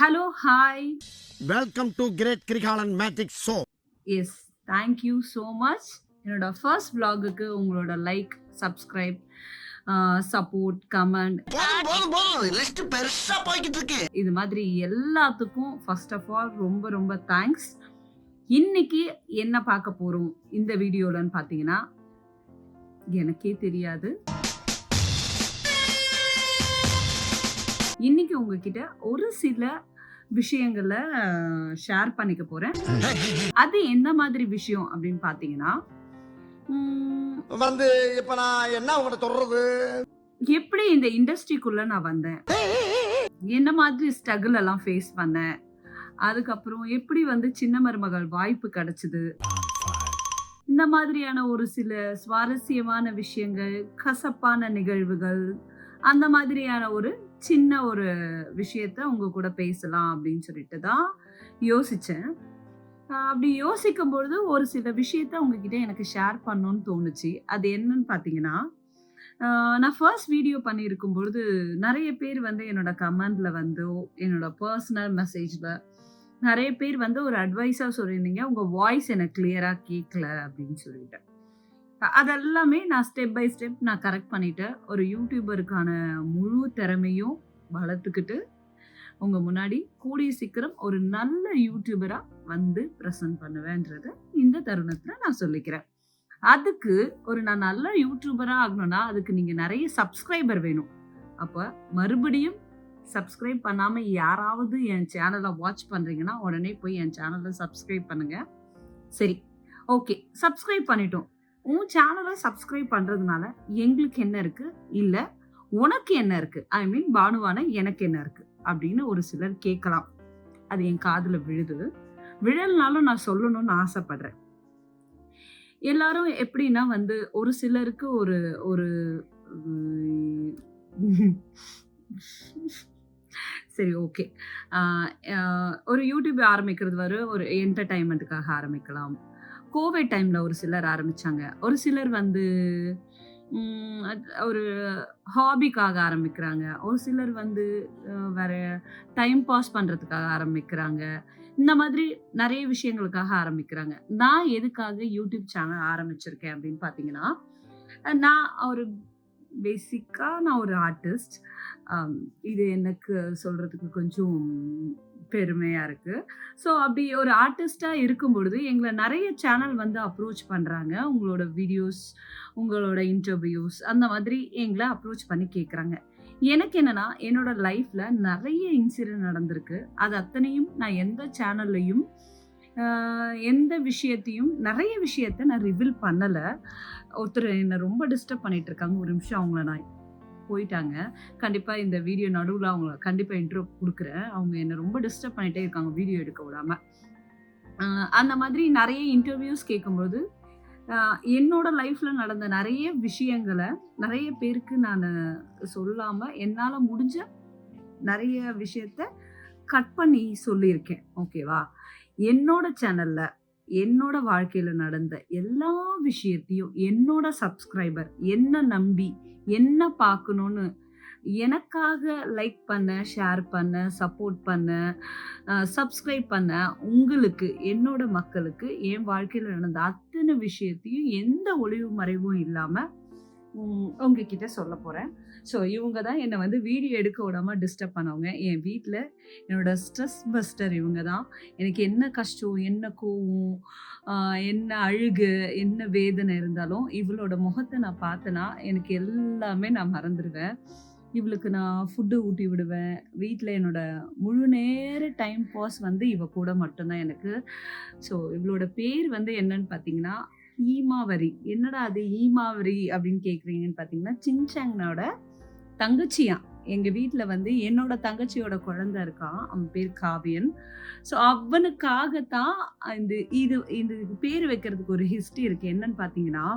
Hello, hi. Welcome to great Krikalan magic show. Yes, thank you so much. என்னோட first vlogக்கு உங்களோட like, subscribe, support, comment list பெருசா போய்கிட்டு இருக்கு. இது மாதிரி எல்லாத்துக்கும் ஃபர்ஸ்ட் ஆஃப் ஆல் ரொம்ப ரொம்ப தேங்க்ஸ். இன்னைக்கு என்ன பார்க்க போறோம் இந்த வீடியோலன்னு பார்த்தீங்கன்னா, எனக்கே தெரியாது. இன்னைக்கு உங்ககிட்ட ஒரு சில விஷயங்களை ஷேர் பண்ணிக்க போறேன். அது என்ன மாதிரி விஷயம் அப்படின்னு பார்த்தீங்கன்னா, வந்து இப்ப நான் என்ன உங்கள்ட்ட சொல்றது? எப்படி இந்த இண்டஸ்ட்ரிக்குள்ள நான் வந்தேன், என்ன மாதிரி ஸ்ட்ரகிள் எல்லாம் ஃபேஸ் பண்ணேன், அதுக்கப்புறம் எப்படி வந்து சின்ன மருமகள் வாய்ப்பு கிடைச்சது, இந்த மாதிரியான ஒரு சில சுவாரஸ்யமான விஷயங்கள், கசப்பான நிகழ்வுகள், அந்த மாதிரியான ஒரு சின்ன ஒரு விஷயத்த உங்க கூட பேசலாம் அப்படின்னு சொல்லிட்டு தான் யோசிச்சேன். அப்படி யோசிக்கும் பொழுது ஒரு சில விஷயத்த உங்ககிட்ட எனக்கு ஷேர் பண்ணணும்னு தோணுச்சு. அது என்னன்னு பார்த்தீங்கன்னா, நான் ஃபர்ஸ்ட் வீடியோ பண்ணியிருக்கும் பொழுது நிறைய பேர் வந்து என்னோட கமெண்ட்ல வந்து, என்னோட பர்சனல் மெசேஜ்ல நிறைய பேர் வந்து ஒரு அட்வைஸா சொல்லியிருந்தீங்க, உங்க வாய்ஸ் எனக்கு கிளியரா கேட்கல அப்படின்னு சொல்லிட்டு. அதெல்லாமே நான் ஸ்டெப் பை ஸ்டெப் நான் கரெக்ட் பண்ணிட்டு, ஒரு யூடியூபருக்கான முழு திறமையும் வளர்த்துக்கிட்டு, உங்க முன்னாடி கூடிய சீக்கிரம் ஒரு நல்ல யூடியூபரா வந்து பிரசன்ட் பண்ணுவேன்றத இந்த தருணத்துல நான் சொல்லிக்கிறேன். அதுக்கு நான் நல்ல யூடியூபரா ஆகணும்னா, அதுக்கு நீங்க நிறைய சப்ஸ்கிரைபர் வேணும். அப்ப மறுபடியும் சப்ஸ்கிரைப் பண்ணாம யாராவது என் சேனலை வாட்ச் பண்றீங்கன்னா, உடனே போய் என் சேனலை சப்ஸ்கிரைப் பண்ணுங்க. சரி, ஓகே, சப்ஸ்கிரைப் பண்ணிட்டோம். உன் சேனலை சப்ஸ்கிரைப் பண்றதுனால எங்களுக்கு என்ன இருக்கு, இல்ல உனக்கு என்ன இருக்கு, ஐ மீன் பானுவான எனக்கு என்ன இருக்கு அப்படின்னு ஒரு சிலர் கேட்கலாம். அது என் காதுல விழுது. விழல்னாலும் நான் சொல்லணும்னு ஆசைப்படுறேன். எல்லாரும் எப்படின்னா வந்து ஒரு சிலருக்கு ஒரு ஒரு சரி, ஓகே. ஒரு யூடியூப் ஆரம்பிக்கிறது ஒரு என்டர்டைன்மெண்ட்டுக்காக ஆரம்பிக்கலாம். கோவிட் டைம்ல ஒரு சிலர் ஆரம்பிச்சாங்க. ஒரு சிலர் வந்து ஒரு ஹாபிக்காக ஆரம்பிக்கிறாங்க. ஒரு சிலர் வந்து வேற டைம் பாஸ் பண்றதுக்காக ஆரம்பிக்கிறாங்க. இந்த மாதிரி நிறைய விஷயங்களுக்காக ஆரம்பிக்கிறாங்க. நான் எதுக்காக யூடியூப் சேனல் ஆரம்பிச்சிருக்கேன் அப்படின்னு பார்த்தீங்கன்னா, நான் ஒரு பேசிக்கா நான் ஒரு ஆர்டிஸ்ட். இது எனக்கு சொல்றதுக்கு கொஞ்சம் பெருமையா இருக்கு. ஸோ அப்படி ஒரு ஆர்டிஸ்ட்டா இருக்கும் பொழுது எங்கள நிறைய சேனல் வந்து அப்ரோச் பண்றாங்க. உங்களோட வீடியோஸ், உங்களோட இன்டர்வியூஸ் அந்த மாதிரி எங்கள அப்ரோச் பண்ணி கேட்குறாங்க. எனக்கு என்னன்னா, என்னோட லைஃப்ல நிறைய இன்சிடென்ட் நடந்திருக்கு. அது அத்தனையும் நான் எந்த சேனல்லயும் எந்த விஷயத்தையும் நிறைய விஷயத்த நான் ரிவீல் பண்ணல. ஒருத்தர் என்ன ரொம்ப டிஸ்டர்ப் பண்ணிட்டு இருக்காங்க. ஒரு நிமிஷம் அவங்கள நான் போயிட்டாங்க. கண்டிப்பா இந்த வீடியோ நடுவுல அவங்கள கண்டிப்பா இன்ட்ரோ குடுக்குறேன். அவங்க என்ன ரொம்ப டிஸ்டர்ப் பண்ணிட்டே இருக்காங்க வீடியோ எடுக்க விடாம. அந்த மாதிரி நிறைய இன்டர்வியூஸ் கேட்கும்போது, என்னோட லைஃப்ல நடந்த நிறைய விஷயங்கள நிறைய பேருக்கு நானு சொல்லாம என்னால முடிஞ்ச நிறைய விஷயத்த கட் பண்ணி சொல்லியிருக்கேன். ஓகேவா? என்னோட சேனல்ல என்னோட வாழ்க்கையில நடந்த எல்லா விஷயத்தையும் என்னோட சப்ஸ்கிரைபர் என்ன நம்பி என்ன பார்க்கணும்னு எனக்காக லைக் பண்ண, ஷேர் பண்ண, சப்போர்ட் பண்ண, சப்ஸ்கிரைப் பண்ண உங்களுக்கு, என்னோட மக்களுக்கு என் வாழ்க்கையில நடந்த அத்தனை விஷயத்தையும் எந்த ஒளிவு மறைவும் இல்லாம உங்ககிட்ட சொல்ல போறேன். ஸோ இவங்க தான் என்னை வந்து வீடியோ எடுக்க விடாம டிஸ்டர்ப் பண்ணவங்க. என் வீட்டில் என்னோட ஸ்ட்ரெஸ் பஸ்டர் இவங்க தான். எனக்கு என்ன கஷ்டம், என்ன கோவம், என்ன அழுகு, என்ன வேதனை இருந்தாலும் இவளோட முகத்தை நான் பார்த்தேன்னா எனக்கு எல்லாமே நான் மறந்துடுவேன். இவளுக்கு நான் ஃபுட்டு ஊட்டி விடுவேன். வீட்டில் என்னோட முழு நேர டைம் பாஸ் வந்து இவ கூட மட்டும்தான் எனக்கு. ஸோ இவளோட பேர் வந்து என்னன்னு பார்த்தீங்கன்னா, ஈமாவரி. என்னடா அது ஈமாவரி அப்படின்னு கேட்குறீங்கன்னு பார்த்தீங்கன்னா, சின்சாங்கனோட தங்கச்சியாம். எங்க வீட்ல வந்து என்னோட தங்கச்சியோட குழந்தை இருக்கான். அவன் பேர் காவியன். ஸோ அவனுக்காகத்தான் இதுக்கு பேர் வைக்கிறதுக்கு ஒரு ஹிஸ்டரி இருக்கு. என்னன்னு பார்த்தீங்கன்னா,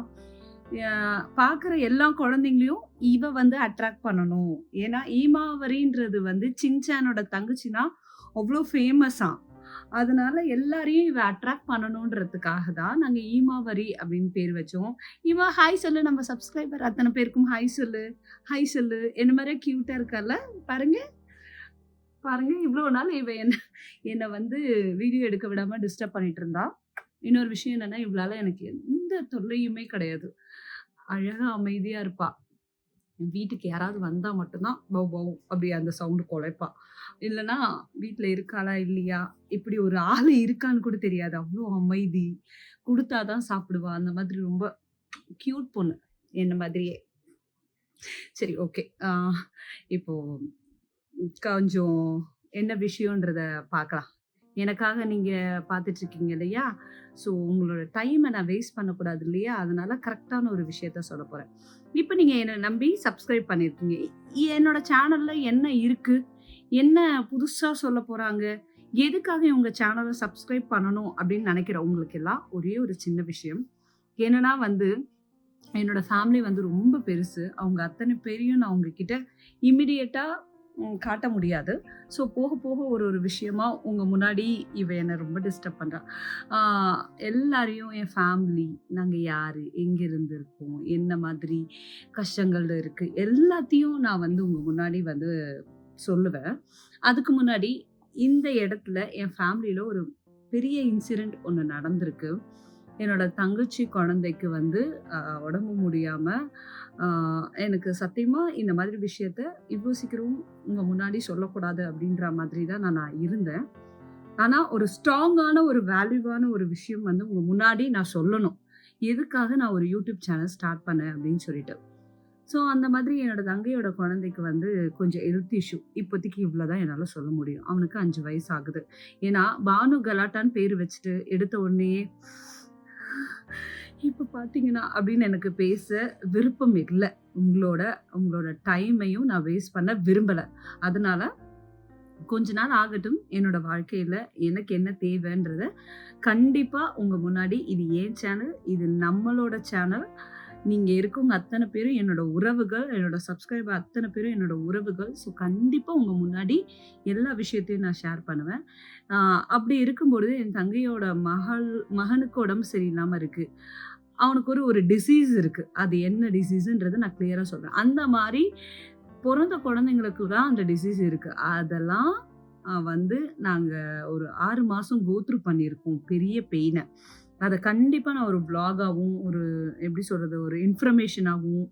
பார்க்குற எல்லா குழந்தைங்களையும் இவ வந்து அட்ராக்ட் பண்ணணும். ஏன்னா ஈமாவரின்றது வந்து சின்சானோட தங்கச்சினா அவ்வளோ ஃபேமஸாம். அதனால எல்லாரையும் இவ அட்ராக்ட் பண்ணணுன்றதுக்காக தான் நாங்க ஈமாவரி அப்படின்னு பேர் வச்சோம். இவ ஹாய் சொல்லு, நம்ம சப்ஸ்கிரைபர் அத்தனை பேருக்கும் ஹாய் சொல்லு, ஹாய் சொல்லு. என்ன மாதிரியே கியூட்டா இருக்கால பாருங்க. பாருங்க இவ்வளோ நாள் இவ என்ன வந்து வீடியோ எடுக்க விடாம டிஸ்டர்ப் பண்ணிட்டு இருந்தா. இன்னொரு விஷயம் என்னன்னா, இவளால எனக்கு எந்த தொல்லையுமே கிடையாது. அழகா அமைதியா இருப்பா. வீட்டுக்கு யாராவது வந்தா மட்டும் தான் பவ் பவ் அப்படி அந்த சவுண்ட் குலைப்பா. இல்லன்னா வீட்ல இருக்காளா இல்லையா? இப்படி ஒரு ஆளு இருக்கான்னு கூட தெரியாது. அவ்ளோ அமைதி. குடுத்தா தான் சாப்பிடுவா. அந்த மாதிரி ரொம்ப கியூட் பொண்ணு. என்ன மாதிரியே. சரி ஓகே. இப்போ கொஞ்சம் என்ன விஷயம்ன்றத பார்க்கலாம். எனக்காக நீங்க பார்த்துட்டு இருக்கீங்க இல்லையா? ஸோ உங்களோட டைம நான் வேஸ்ட் பண்ணக்கூடாது இல்லையா? அதனால கரெக்ட்டான ஒரு விஷயத்த சொல்லப் போறேன். இப்ப நீங்க என்ன நம்பி சப்ஸ்கிரைப் பண்ணியிருக்கீங்க. என்னோட சேனல்ல என்ன இருக்கு? என்ன புதுசா சொல்லப் போறாங்க? எதுக்காக இவங்க சேனல சப்ஸ்கிரைப் பண்ணணும் அப்படின்னு நினைக்கிற உங்களுக்கெல்லாம் ஒரே ஒரு சின்ன விஷயம். என்னன்னா வந்து என்னோட ஃபேமிலி வந்து ரொம்ப பெருசு. அவங்க அத்தனை பேரையும் நான் உங்ககிட்ட இமிடியேட்டா காட்ட முடியாது. ஸோ போக போக ஒரு விஷயமா உங்க முன்னாடி இவ என்ன ரொம்ப டிஸ்டர்ப் பண்றா. ஆ எல்லாரையும் என் ஃபேமிலி, நாங்க யாரு, எங்கிருந்து இருக்கோம், என்ன மாதிரி கஷ்டங்கள் இருக்கு, எல்லாத்தையும் நான் வந்து உங்க முன்னாடி வந்து சொல்லுவேன். அதுக்கு முன்னாடி இந்த இடத்துல என் ஃபேமிலில ஒரு பெரிய இன்சிடென்ட் ஒண்ணு நடந்திருக்கு. என்னோட தங்கச்சி குழந்தைக்கு வந்து உடம்பு முடியாம, அ எனக்கு சத்தியமா இந்த மாதிரி விஷயத்த இவ்ளோ சீக்கிரம் உங்க முன்னாடி சொல்லக்கூடாது அப்படின்ற மாதிரி தான் நான் இருந்தேன். ஆனா ஒரு ஸ்ட்ராங்கான ஒரு வேல்யூவான ஒரு விஷயம் வந்து உங்க முன்னாடி நான் சொல்லணும். எதுக்காக நான் ஒரு யூடியூப் சேனல் ஸ்டார்ட் பண்ணேன் அப்படின்னு சொல்லிட்டு. ஸோ அந்த மாதிரி என்னோட தங்கையோட குழந்தைக்கு வந்து கொஞ்சம் ஹெல்த் இஷ்யூ. இப்போதைக்கு இவ்வளோ தான் என்னால சொல்ல முடியும். அவனுக்கு 5 வயசு ஆகுது. ஏன்னா பானு கலாட்டான்னு பேரு வச்சுட்டு எடுத்த உடனேயே இப்ப பார்த்தீங்கன்னா அப்படின்னு எனக்கு பேச விருப்பம் இல்ல. உங்களோட டைமையும் நான் வேஸ்ட் பண்ண விரும்பல. அதனால கொஞ்ச நாள் ஆகட்டும். என்னோட வாழ்க்கையில எனக்கு என்ன தேவைன்றத கண்டிப்பா உங்க முன்னாடி இது என் சேனல். இது நம்மளோட சேனல். நீங்க இருக்கவங்க அத்தன பேரும் என்னோட உறவுகள். என்னோட சப்ஸ்கிரைபர் அத்தன பேரும் என்னோட உறவுகள். ஸோ கண்டிப்பா உங்க முன்னாடி எல்லா விஷயத்தையும் நான் ஷேர் பண்ணுவேன். அ அப்படி இருக்கும்பொழுது என் தங்கையோட மகனுக்கு உடம்பு சரியில்லாம இருக்கு. அவனுக்கு ஒரு டிசீஸ் இருக்கு. அது என்ன டிசீஸ்ன்றத நான் கிளியரா சொல்றேன். அந்த மாரி பொறந்த குழந்தைங்களுக்கு தான் அந்த டிசீஸ் இருக்கு. அதெல்லாம் வந்து நாங்க ஒரு 6 மாசம் கோ த்ரூ பண்ணியிருக்கோம். பெரிய பெயின. அத கண்டிப்பா நான் ஒரு வ்ளாகாவும், எப்படி சொல்றது? ஒரு இன்ஃபர்மேஷனாவும்,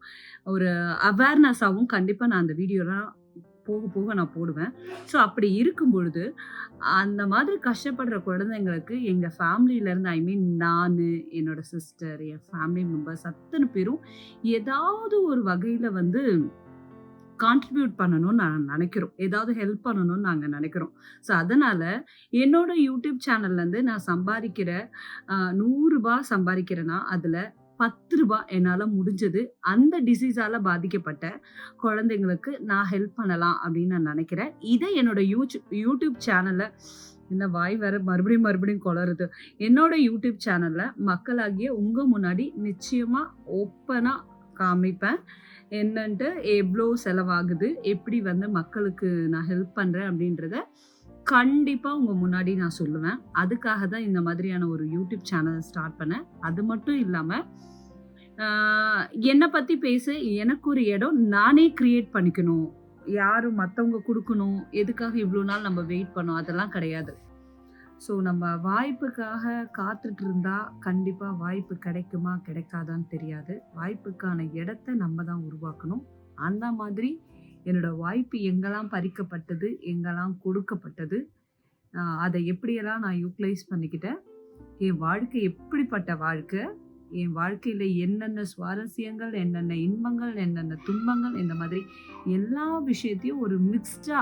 ஒரு அவேர்னஸாவும் கண்டிப்பா நான் அந்த வீடியோலாம் போக போக நான் போடுவேன். ஸோ அப்படி இருக்கும் பொழுது, அந்த மாதிரி கஷ்டப்படுற குழந்தைங்களுக்கு எங்க ஃபேமிலிலருந்து ஐ மீன் நானு, என்னோட சிஸ்டர், என் ஃபேமிலி மெம்பர்ஸ் அத்தன பேரும் ஏதாவது ஒரு வகையில வந்து கான்ட்ரிபியூட் பண்ணணும்னு நான் நினைக்கிறோம். ஏதாவது ஹெல்ப் பண்ணணும்னு நாங்க நினைக்கிறோம். ஸோ அதனால என்னோட யூடியூப் சேனல்லேருந்து நான் சம்பாரிக்கிற ரூ. 100 சம்பாரிக்கிறேன்னா, அதுல ரூ. 10 என்னால முடிஞ்சது அந்த டிசீஸால பாதிக்கப்பட்ட குழந்தைங்களுக்கு நான் ஹெல்ப் பண்ணலாம் அப்படின்னு நான் நினைக்கிறேன். இத என்னோட யூடியூப் சேனல்ல என்ன வாய் வேற மறுபடியும் கொளறுது. என்னோட யூடியூப் சேனல்ல மக்களாகிய உங்க முன்னாடி நிச்சயமா ஓப்பனா காமிப்பேன். என்னன்ட்டு எவ்ளோ செலவாகுது, எப்படி வந்து மக்களுக்கு நான் ஹெல்ப் பண்றேன் அப்படின்றத கண்டிப்பா உங்க முன்னாடி நான் சொல்லுவேன். அதுக்காக தான் இந்த மாதிரியான ஒரு யூடியூப் சேனல் ஸ்டார்ட் பண்ணேன். அது மட்டும் இல்லாம, ஆ என்ன பத்தி பேச எனக்கு ஒரு இடம் நானே கிரியேட் பண்ணிக்கணும். யாரும் மத்தவங்க குடுக்கணும். எதுக்காக இவ்ளோ நாள் நம்ம வெயிட் பண்ணோம், அதெல்லாம் கிடையாது. ஸோ நம்ம வாய்ப்புக்காக காத்துட்டு இருந்தா, கண்டிப்பா வாய்ப்பு கிடைக்குமா, கிடைக்காதான்னு தெரியாது. வாய்ப்புக்கான இடத்த நம்ம தான் உருவாக்கணும். அந்த மாதிரி என்னோட வாய்ப்பு எங்கெல்லாம் பறிக்கப்பட்டது, எங்கெல்லாம் கொடுக்கப்பட்டது, அத எப்படியெல்லாம் நான் யூட்டிலைஸ் பண்ணிக்கிட்டேன். என் வாழ்க்கை எப்படிப்பட்ட வாழ்க்கை, என் வாழ்க்கையில என்னென்ன சுவாரஸ்யங்கள், என்னென்ன இன்பங்கள், என்னென்ன துன்பங்கள், இந்த மாதிரி எல்லா விஷயத்தையும் ஒரு மிக்ஸ்டா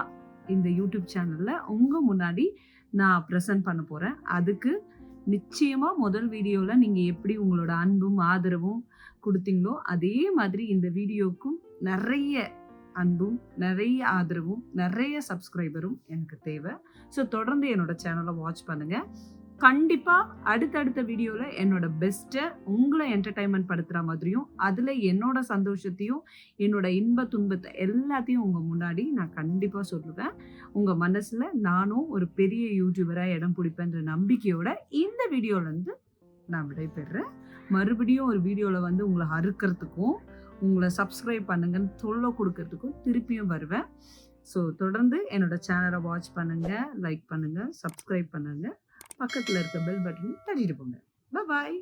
இந்த யூடியூப் சேனல்ல உங்க முன்னாடி நான் பிரசன்ட் பண்ண போறேன். அதுக்கு நிச்சயமா முதல் வீடியோல நீங்க எப்படி உங்களோட அன்பும், ஆதரவும் குடுத்தீங்களோ, அதே மாதிரி இந்த வீடியோக்கும் நெறைய அன்பும், நெறைய ஆதரவும், நெறைய சப்ஸ்கிரைபரும் எனக்கு தேவை. ஸோ தொடர்ந்து என்னோட சேனல வாட்ச் பண்ணுங்க. கண்டிப்பா அடுத்தடுத்த வீடியோல என்னோட பெஸ்ட்ட உங்கள என்டர்டெயின்மென்ட் படுத்துற மாதிரியும், அதுல என்னோட சந்தோஷத்தையும், என்னோட இன்ப துன்பத்த எல்லாத்தையும் உங்க முன்னாடி நான் கண்டிப்பா சொல்லுவேன். உங்க மனசுல நானும் ஒரு பெரிய யூடியூபரா இடம் பிடிப்பேன்ற நம்பிக்கையோட இந்த வீடியோலருந்து நான் விடைபெறுறேன். மறுபடியும் ஒரு வீடியோல வந்து உங்கள அறுக்கறதுக்கும், உங்கள சப்ஸ்கிரைப் பண்ணுங்கன்னு தொல்ல குடுக்கறதுக்கும் திருப்பியும் வருவேன். ஸோ தொடர்ந்து என்னோட சேனலை வாட்ச் பண்ணுங்க, லைக் பண்ணுங்க, சப்ஸ்கிரைப் பண்ணுங்க. பக்கத்துல இருக்க பெல் பட்டனையும் தட்டிட்டு போங்க. பாய்.